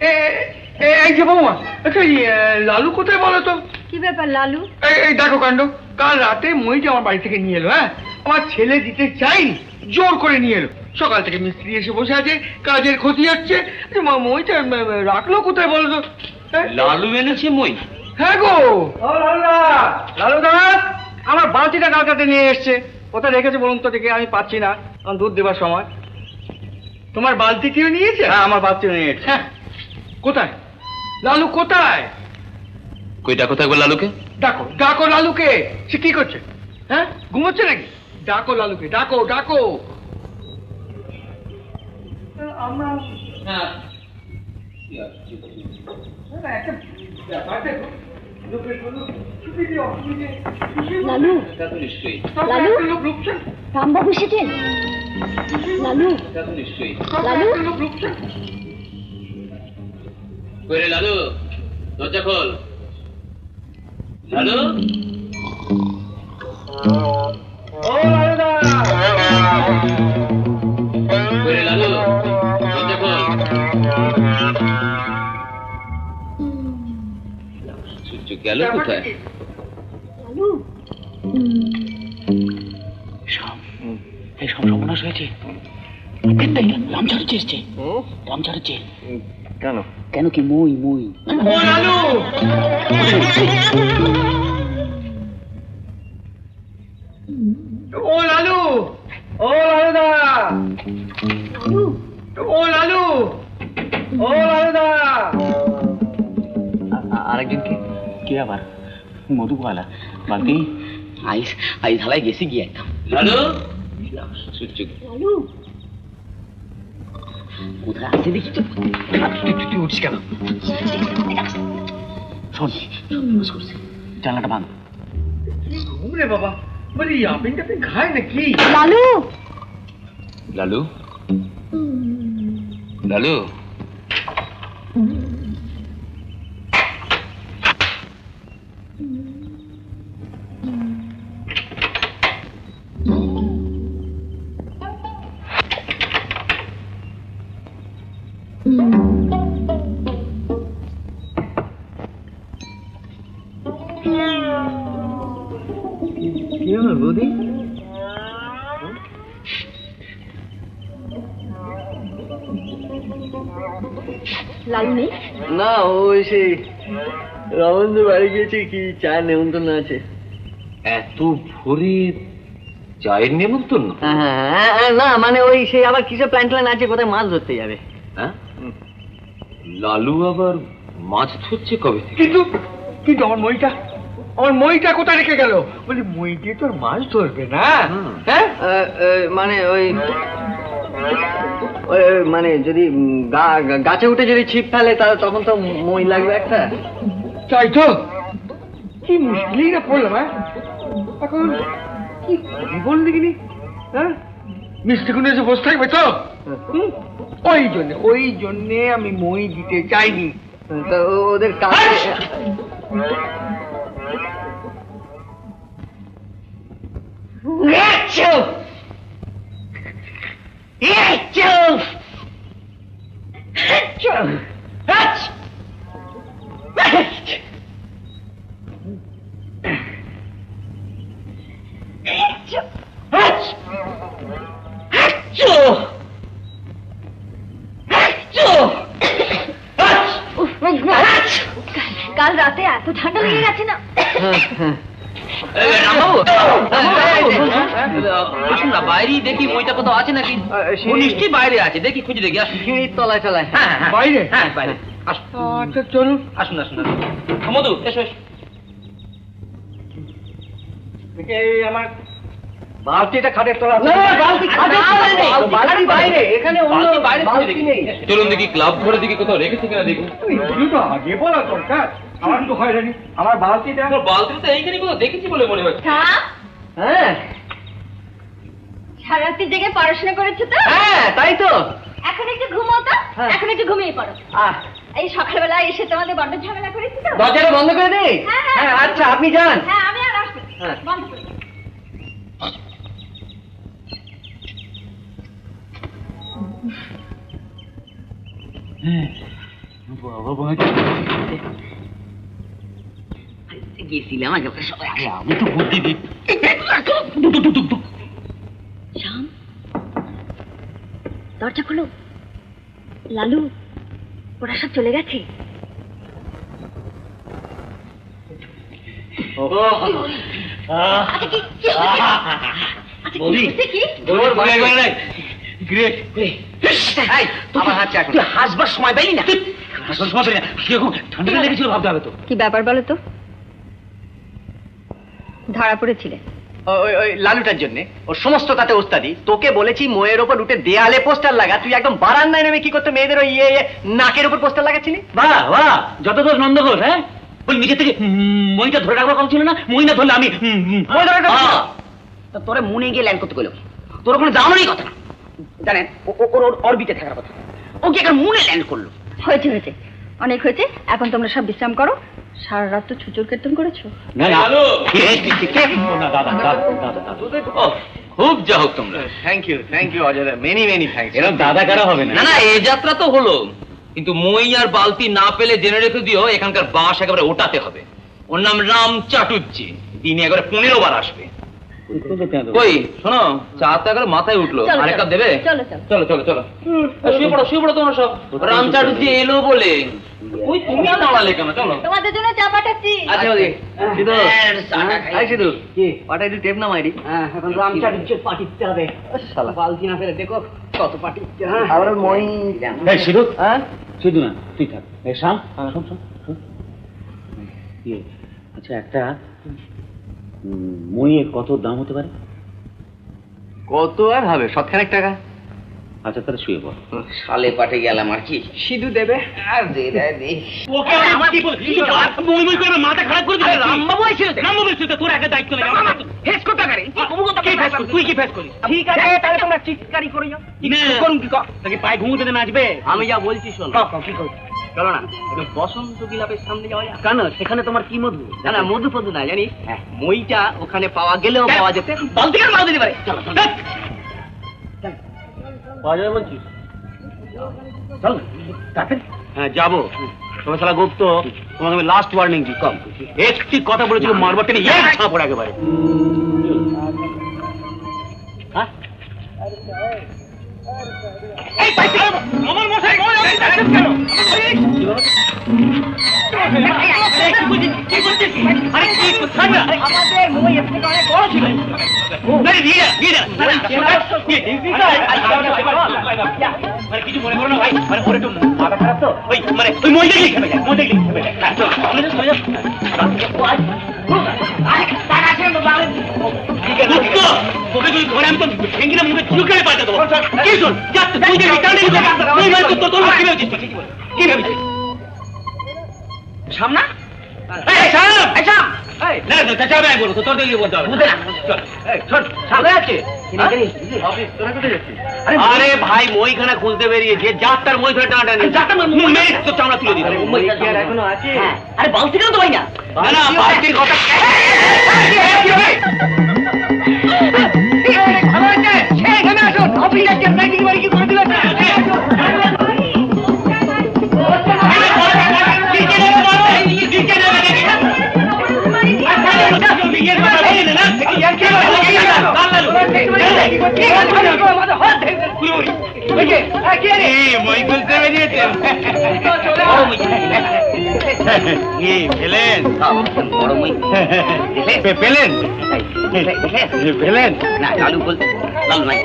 এই যে বৌমা, আচ্ছা লালু কোথায় বলো তো? কি ব্যাপার লালু? এই দেখো কাণ্ড, কাল রাতে মইটা আমার বাড়ি থেকে নিয়ে এলো। হ্যাঁ, আমার ছেলে দিতে চাইনি, জোর করে নিয়ে এলো। সকাল থেকে মিস্ত্রি এসে বসে আছে, কাজের ক্ষতি হচ্ছে। মইটা রাখলো কোথায় বলো তো? লালু এনেছে মই? হ্যাঁ গো। লালু দাদা, আমার বালতিটা কালকাতে নিয়ে এসছে। কোথায় রেখেছে বলুন তো দেখে, আমি পাচ্ছি না দুধ দেবার সময়। তোমার বালতিটিও নিয়েছে? হ্যাঁ, আমার বালতিও নিয়েছে। হ্যাঁ, কোথায় লালু, কোথায়? কই ডাকো তো একবার লালুকে। ডাকো ডাকো লালুকে। সে কি করছে? হ্যাঁ, ঘুমোচ্ছে নাকি? ডাকো লালুকে, ডাকো ডাকো। আমরা লালু, লালু, রামবাবু এসেছেন। লালু, লালু, কই রে লালু, দরজা খোল। লালু, ও লালুদা। কই রে লালু, দরজা খোল। সূর্য গেল কোথায়? লালু, এই সব সর্বনাশ হয়েছে। রামচারুচি এসছে। রামচারুচি কেন? কেন কি? মই মই। ও লালু, ও লালু, ও লালুদা, ও লালু, ও লালুদা। আরেকজন কি আবার? মধুবালা বাকি আইস আইস হালাই গেছি গিয়ে একদম। লালু, সূর্য লালু, কোথায় আছে দেখি তো। তুই উঠিস কেন? শোন, জানলাটা ভাঙ। ঘুম রে বাবা, বলি আপনি টাপিন খায় নাকি? লালু, লালু, লালু, কি হলো বৌদি? লালু নেই? না, ওই সেই রমেন্দ্র বাড়ি গিয়েছে, কি চায়ের নেমন্তন্ন আছে। এত ভোরে চায়ের নেমন্তন্ন? না মানে ওই সেই আবার কিসব প্ল্যান ট্যান আছে, কোথায় মাছ ধরতে যাবে। হ্যাঁ, লালু আবার মাছ ধরছে কবে থেকে? কিন্তু কিন্তু আমার মইটা কোথায় রেখে গেল? বলি মই দিয়ে তোর মাছ ধরবে না? হ্যাঁ, মানে ওই মানে যদি গাছে উঠে যদি ছিপ ফেলে তাহলে তখন তো মই লাগবে একটা। তাই তো, কি মুশকিলই না পড়লাম। হ্যাঁ, এখন কি বললি কিনি? হ্যাঁ, মিষ্টি কুন্ডে যে বসে থাকবে তো। ওই জন্যে আমি মই দিতে চাইনি। তো ওদের কাছে কাল রাতে এত ঠান্ডা লেগে গেছে না? বাইরে দেখি মইটা কোথাও আছে নাকি? নিশ্চয়ই বাইরে আছে, দেখি খুঁজে দেখি। আসুন, সিঁড়ির তলায় তলায়। বাইরে? হ্যাঁ বাইরে। আসুন, আচ্ছা চলুন। আসুন আসুন। মধু এসো এসো। আমার বালতিটা খাটের তলা। বালতি খাটের তলায় নেই, বালতি বাইরে। এখানে অন্য বালতি নেই। চলুন দেখি, ক্লাব ঘরে দিকে কোথাও রেখেছে কিনা দেখুন। এগুলো তো আগে বলা দরকার, আমার তো হয়রানি। আমার বালতিটা বালতি তো এইখানে কোথাও দেখেছি বলে মনে হচ্ছে। হ্যাঁ সারা রাত্রি জেগে পড়াশোনা করেছো তো? হ্যাঁ, তাই তো। এখন একটু ঘুমাও তো। এখন একটু ঘুমিয়ে পড়ো। এই সকালবেলা এসে তোমাদের বড্ড ঝামেলা করেছি তো। দরজাটা বন্ধ করে দেই? হ্যাঁ, আচ্ছা আপনি যান। হ্যাঁ, আমি আর আসবো। বন্ধ করে দাও। গেছিলাম আগে ওকে সবাই আগে আমি তো বুদ্ধি দিই। শ্যাম দরজা খোলো। লালু ওরা সব চলে গেছে। আমার হাত চাকরি হাসবার সময় পাইলি না ঠান্ডা লেগেছিল ভাবতে হবে তো। কি ব্যাপার বলো তো? ধরা পড়েছিলে? ওই লালুটার জন্য ওর সমস্ত তাতে ওস্তাদি। তোকে বলেছি মোয়ের ওপর উঠে দেয়ালে পোস্টার লাগা, তুই একদম বারান্দায় নেমে কি করতে মেয়েদের ওই নাকের উপর পোস্টার লাগাচ্ছিলি? বাহ বাহ, যত দোষ নন্দ ঘোষ। হ্যাঁ, ওই নিজে থেকে মইটা ধরে রাখবার কথা ছিল না? মই না ধরলে আমি মই ধরে রাখবো না। তা তোরে মনে গিয়ে ল্যান্ড করতে গেল, তোর ওখানে দাঁড়ানোরই কথা না। জানেন ওর অরবিটে থাকার কথা, ও কি এখন মনে ল্যান্ড করলো? হয়েছে হয়েছে, অনেক হয়েছে। এখন তোমরা সব বিশ্রাম করো। সারা রাত তো ছুচুর কীর্তন করেছো। না না দাদা দাদা দাদা, খুব যা হোক তোমরা। Thank you Ajay, many thanks. এরকম দাদা কারা হবে না? না না, এই যাত্রা তো হলো, কিন্তু মই আর বালতি না পেলে জেনে রেখে দিও এখানকার বাস একেবারে ওটাতে হবে। ওর নাম রাম চাটুর্যে, দিনে একবারে 15 বার আসবে। কই শোনো, চা তো একবার মাথায় উঠলো, চলো, আরেক কাপ দেবে? চলো চলো। চলো চলো চলো, শুয়ে পড়ো তোমরা সব। রাম চাটুর্যে এলো বলে ওই তুমি আর দাঁড়ালে কেন? চলো। তোমাদের জন্য চা পাঠাচ্ছি। আচ্ছা ওদি সিধু, আই সিধু কি পাঠাই দি টেপ না মাইরি? হ্যাঁ, এখন রামচাঁদের পার্টি দিতে হবে। শালা বালতি না ফেলে দেখো কত পার্টি দিতে। আবার মই এই সিধু, হ্যাঁ সিধু না, তুই থাক। এই শাম, শোন শোন শোন। আচ্ছা, একটা মইয়ের কত দাম হতে পারে? কত আর হবে? 7খানেক টাকা। আচ্ছা তাহলে শুয়ে পড়। সালে পাঠে গেলাম আর কি। সিধু দেবে? আর দে দে দে। ওকে আমার কি বল, মই মই করে মাথা খারাপ করে দিলে। রামবাবু এসে রামবাবু এসে তোর আগে দায়িত্ব নেই। ফেস করতে পারে তুই কি ফেস করিস? ঠিক আছে, তাহলে তোমরা চিৎকারি করে যাও। করুন কি কর? তোকে পায়ে ঘুমোতে দে, নাচবে? আমি যা বলছি শোন। কি কর? চলো না, একটু বসন্ত বিলাপের সামনে যাওয়া যাক। কেন সেখানে তোমার কি মধু? না না, মধু ফধু না জানিস, হ্যাঁ। মইটা ওখানে পাওয়া গেলেও পাওয়া যেতে। বালতি কেন মারা দিতে পারে? চলো চলো পাওয়া যাবে বলছিস? চল তাড়াতাড়ি। হ্যাঁ যাবো। তবে শালা গুপ্ত, তোমাকে আমি লাস্ট ওয়ার্নিং দিই, কম একটি কথা বলেছিল মারবার টেনে ছাপড় একেবারে। হ্যাঁ আমার মশাই কেন? আমাদের মই এর থেকে অনেক বড় ছিল। কিছু মনে করো না ভাই, মানে ওর একটু মাথা খারাপ তো, ওই মানে ওই মই দেখলি খেপে যায়, মই দেখলি খেপে যায়। তোকে যদি ঘরে আমি তো ভেঙ্গিনা মুখে চুলকারে পাল্টে দেবো। কি শোন, যা তুই দেখবি, কারণ তুই মানে তোর কি ভেবেছিস? কি ভেবেছিস? সামনা এই শাম! এই শাম, এই, না না, চাচাবে আমি বলবো, তোর দেখলি বলতে হবে। চল, এই, শোন, সামনে আছে। আরে ভাই মইখানা খুলতে বেরিয়েছে, যার তার মই ধরে টানাটানি। যাটা মেরে তোর চামড়া তুলে দিবি। এখনো আছে? হ্যাঁ, আরে বালতি কেন তো ভাই না? না না, বালতির কথা মই খুলতে বেরিয়েছে। পেলেন বড় মই পেলেন দেখলে? পেলেন না, লালু বল, লালু নাই।